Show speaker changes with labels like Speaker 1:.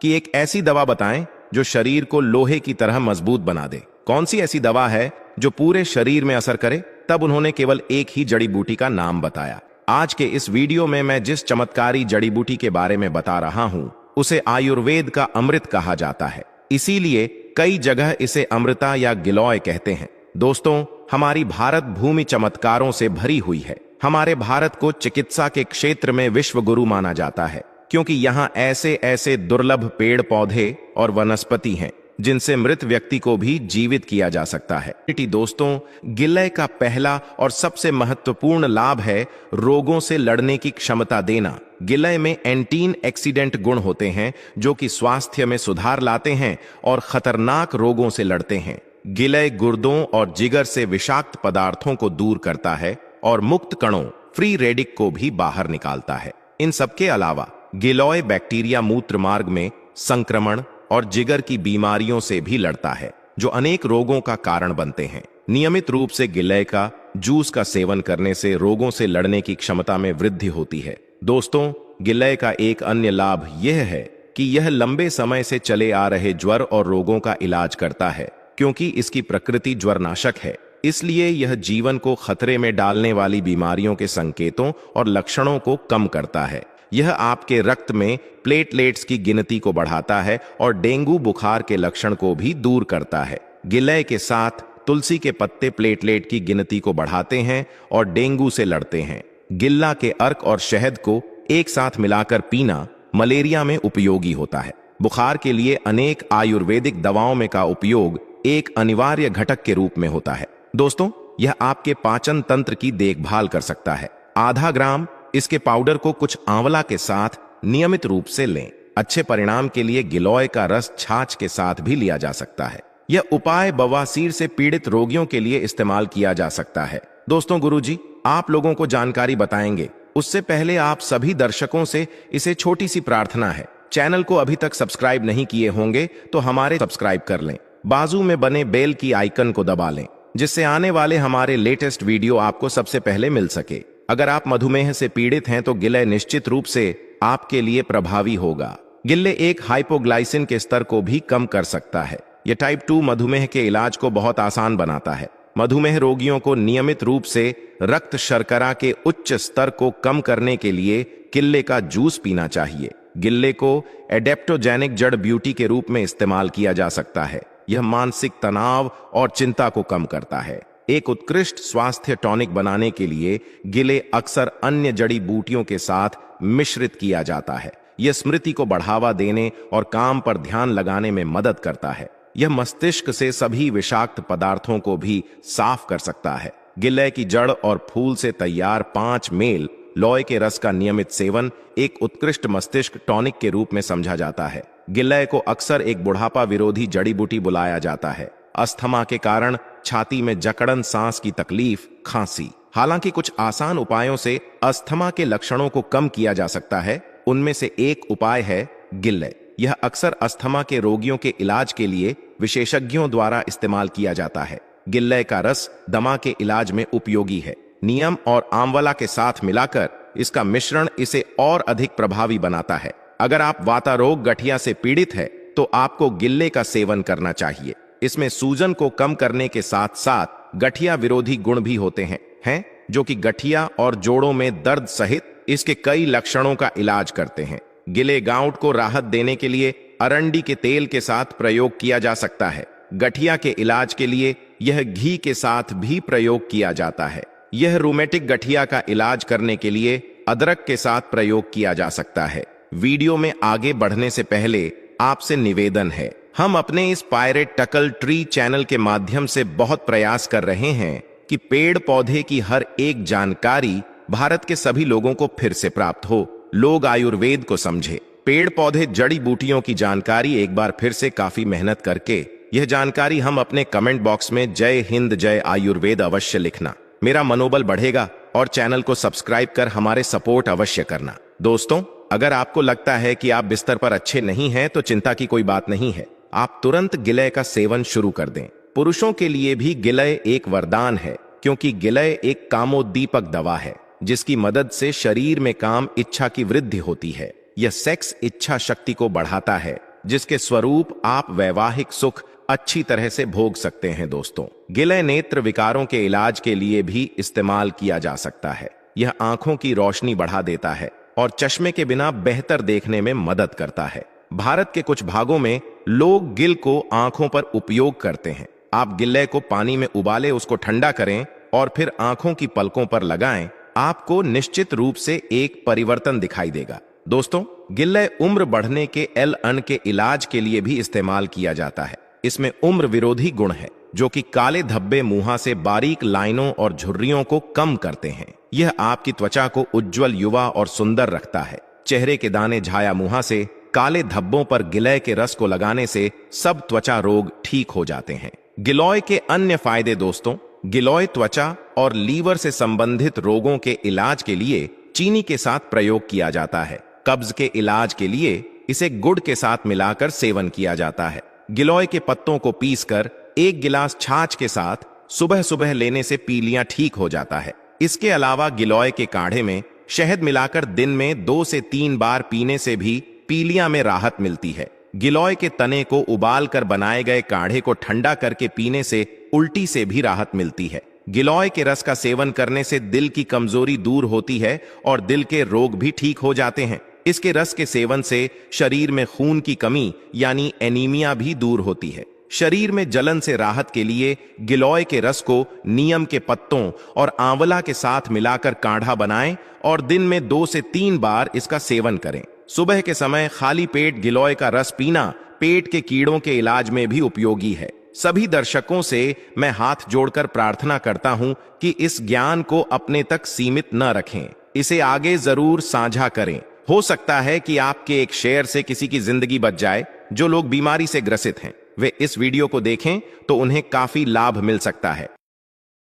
Speaker 1: कि एक ऐसी दवा बताएं जो शरीर को लोहे की तरह मजबूत बना दे। कौन सी ऐसी दवा है जो पूरे शरीर में असर करे? तब उन्होंने केवल एक ही जड़ी बूटी का नाम बताया। आज के इस वीडियो में मैं जिस चमत्कारी जड़ी बूटी के बारे में बता रहा हूं उसे आयुर्वेद का अमृत कहा जाता है। इसीलिए कई जगह इसे अमृता या गिलोय कहते हैं। दोस्तों, हमारी भारत भूमि चमत्कारों से भरी हुई है। हमारे भारत को चिकित्सा के क्षेत्र में विश्व गुरु माना जाता है, क्योंकि यहाँ ऐसे ऐसे दुर्लभ पेड़ पौधे और वनस्पति हैं जिनसे मृत व्यक्ति को भी जीवित किया जा सकता है। दोस्तों, गिलय का पहला और सबसे महत्वपूर्ण लाभ है रोगों से लड़ने की क्षमता देना। गिलय में एंटीन एक्सीडेंट गुण होते हैं जो कि स्वास्थ्य में सुधार लाते हैं और खतरनाक रोगों से लड़ते हैं। गिलय गुर्दों और जिगर से विषाक्त पदार्थों को दूर करता है और मुक्त कणों फ्री रेडिक को भी बाहर निकालता है। इन सबके अलावा गिलोय बैक्टीरिया मूत्र मार्ग में संक्रमण और जिगर की बीमारियों से भी लड़ता है जो अनेक रोगों का कारण बनते हैं। नियमित रूप से गिलय का जूस का सेवन करने से रोगों से लड़ने की क्षमता में वृद्धि होती है। दोस्तों, गिलय का एक अन्य लाभ यह है कि यह लंबे समय से चले आ रहे ज्वर और रोगों का इलाज करता है। क्योंकि इसकी प्रकृति ज्वरनाशक है, इसलिए यह जीवन को खतरे में डालने वाली बीमारियों के संकेतों और लक्षणों को कम करता है। यह आपके रक्त में प्लेटलेट्स की गिनती को बढ़ाता है और डेंगू बुखार के लक्षण को भी दूर करता है। गिलय के साथ तुलसी के पत्ते प्लेटलेट की गिनती को बढ़ाते हैं और डेंगू से लड़ते हैं। गिल्ला के अर्क और शहद को एक साथ मिलाकर पीना मलेरिया में उपयोगी होता है। बुखार के लिए अनेक आयुर्वेदिक दवाओं में का उपयोग एक अनिवार्य घटक के रूप में होता है। दोस्तों, यह आपके पाचन तंत्र की देखभाल कर सकता है। आधा ग्राम इसके पाउडर को कुछ आंवला के साथ नियमित रूप से लें। अच्छे परिणाम के लिए गिलोय का रस छाछ के साथ भी लिया जा सकता है। यह उपाय बवासीर से पीड़ित रोगियों के लिए इस्तेमाल किया जा सकता है। दोस्तों, गुरुजी आप लोगों को जानकारी बताएंगे, उससे पहले आप सभी दर्शकों से इसे छोटी सी प्रार्थना है। चैनल को अभी तक सब्सक्राइब नहीं किए होंगे तो हमारे सब्सक्राइब कर लें। बाजू में बने बेल की आइकन को दबा लें, जिससे आने वाले हमारे लेटेस्ट वीडियो आपको सबसे पहले मिल सके। अगर आप मधुमेह से पीड़ित हैं तो गिलय निश्चित रूप से आपके लिए प्रभावी होगा। गिलय एक हाइपोग्लाइसिन के स्तर को भी कम कर सकता है। यह टाइप 2 मधुमेह के इलाज को बहुत आसान बनाता है। मधुमेह रोगियों को नियमित रूप से रक्त शर्करा के उच्च स्तर को कम करने के लिए गिलय का जूस पीना चाहिए। गिलय को एडेप्टोजेनिक जड़ ब्यूटी के रूप में इस्तेमाल किया जा सकता है। यह मानसिक तनाव और चिंता को कम करता है। एक उत्कृष्ट स्वास्थ्य टॉनिक बनाने के लिए गिलय अक्सर अन्य जड़ी बूटियों के साथ मिश्रित किया जाता है। यह स्मृति को बढ़ावा देने और काम पर ध्यान लगाने में मदद करता है। यह मस्तिष्क से सभी विषाक्त पदार्थों को भी साफ कर सकता है। गिलय की जड़ और फूल से तैयार 5 मेल लॉय के रस का नियमित सेवन एक उत्कृष्ट मस्तिष्क टॉनिक के रूप में समझा जाता है। गिलय को अक्सर एक बुढ़ापा विरोधी जड़ी बूटी बुलाया जाता है। अस्थमा के कारण छाती में जकड़न, सांस की तकलीफ, खांसी। हालांकि कुछ आसान उपायों से अस्थमा के लक्षणों को कम किया जा सकता है। उनमें से एक उपाय है गिलय। यह अक्सर अस्थमा के रोगियों के इलाज के लिए विशेषज्ञों द्वारा इस्तेमाल किया जाता है। गिलय का रस दमा के इलाज में उपयोगी है। नीम और आंवला के साथ मिलाकर इसका मिश्रण इसे और अधिक प्रभावी बनाता है। अगर आप वातारोग गठिया से पीड़ित है तो आपको गिलय का सेवन करना चाहिए। इसमें सूजन को कम करने के साथ साथ गठिया विरोधी गुण भी होते हैं जो कि गठिया और जोड़ों में दर्द सहित इसके कई लक्षणों का इलाज करते हैं। गिलय गाउट को राहत देने के लिए अरंडी के तेल के साथ प्रयोग किया जा सकता है। गठिया के इलाज के लिए यह घी के साथ भी प्रयोग किया जाता है। यह रूमेटिक गठिया का इलाज करने के लिए अदरक के साथ प्रयोग किया जा सकता है। वीडियो में आगे बढ़ने से पहले आपसे निवेदन है, हम अपने इस पायरेट टकल ट्री चैनल के माध्यम से बहुत प्रयास कर रहे हैं कि पेड़ पौधे की हर एक जानकारी भारत के सभी लोगों को फिर से प्राप्त हो। लोग आयुर्वेद को समझे। पेड़ पौधे जड़ी बूटियों की जानकारी एक बार फिर से काफी मेहनत करके यह जानकारी हम अपने कमेंट बॉक्स में जय हिंद जय आयुर्वेद अवश्य लिखना। मेरा मनोबल बढ़ेगा और चैनल को सब्सक्राइब कर हमारे सपोर्ट अवश्य करना। दोस्तों, अगर आपको लगता है कि आप बिस्तर पर अच्छे नहीं हैं तो चिंता की कोई बात नहीं है। आप तुरंत गिलय का सेवन शुरू कर दें। पुरुषों के लिए भी गिलय एक वरदान है, क्योंकि गिलय एक कामोद्दीपक दवा है जिसकी मदद से शरीर में काम इच्छा की वृद्धि होती है। यह सेक्स इच्छा शक्ति को बढ़ाता है जिसके स्वरूप आप वैवाहिक सुख अच्छी तरह से भोग सकते हैं। दोस्तों, गिलय नेत्र विकारों के इलाज के लिए भी इस्तेमाल किया जा सकता है। यह आंखों की रोशनी बढ़ा देता है और चश्मे के बिना बेहतर देखने में मदद करता है। भारत के कुछ भागों में लोग गिल को आंखों पर उपयोग करते हैं। आप गिल्ले को पानी में उबाले, उसको ठंडा करें और फिर आंखों की पलकों पर लगाएं। आपको निश्चित रूप से एक परिवर्तन दिखाई देगा। दोस्तों, गिल्ले उम्र बढ़ने के एल-अन के इलाज के लिए भी इस्तेमाल किया जाता है। इसमें उम्र विरोधी गुण है जो कि काले धब्बे, मुंह से बारीक लाइनों और झुर्रियों को कम करते हैं। यह आपकी त्वचा को उज्जवल, युवा और सुंदर रखता है। चेहरे के दाने, झाया मुंह से काले धब्बों पर गिलय के रस को लगाने से सब त्वचा रोग ठीक हो जाते हैं। गिलोय के अन्य फायदे। दोस्तों, गिलोय त्वचा और लीवर से संबंधित रोगों के इलाज के लिए चीनी के साथ प्रयोग किया जाता है। कब्ज के इलाज के लिए इसे गुड़ के साथ मिलाकर सेवन किया जाता है। गिलोय के पत्तों को पीसकर 1 गिलास छाछ के साथ सुबह सुबह लेने से पीलियां ठीक हो जाता है। इसके अलावा गिलोय के काढ़े में शहद मिलाकर दिन में 2 से 3 बार पीने से भी पीलिया में राहत मिलती है। गिलोय के तने को उबाल कर बनाए गए काढ़े को ठंडा करके पीने से उल्टी से भी राहत मिलती है। गिलोय के रस का सेवन करने से दिल की कमजोरी दूर होती है और दिल के रोग भी ठीक हो जाते हैं। इसके रस के सेवन से शरीर में खून की कमी यानी एनीमिया भी दूर होती है। शरीर में जलन से राहत के लिए गिलोय के रस को नीम के पत्तों और आंवला के साथ मिलाकर काढ़ा बनाएं और दिन में 2 से 3 बार इसका सेवन करें। सुबह के समय खाली पेट गिलोय का रस पीना पेट के कीड़ों के इलाज में भी उपयोगी है। सभी दर्शकों से मैं हाथ जोड़कर प्रार्थना करता हूं कि इस ज्ञान को अपने तक सीमित न रखें, इसे आगे जरूर साझा करें। हो सकता है कि आपके एक शेयर से किसी की जिंदगी बच जाए। जो लोग बीमारी से ग्रसित हैं वे इस वीडियो को देखें तो उन्हें काफी लाभ मिल सकता है।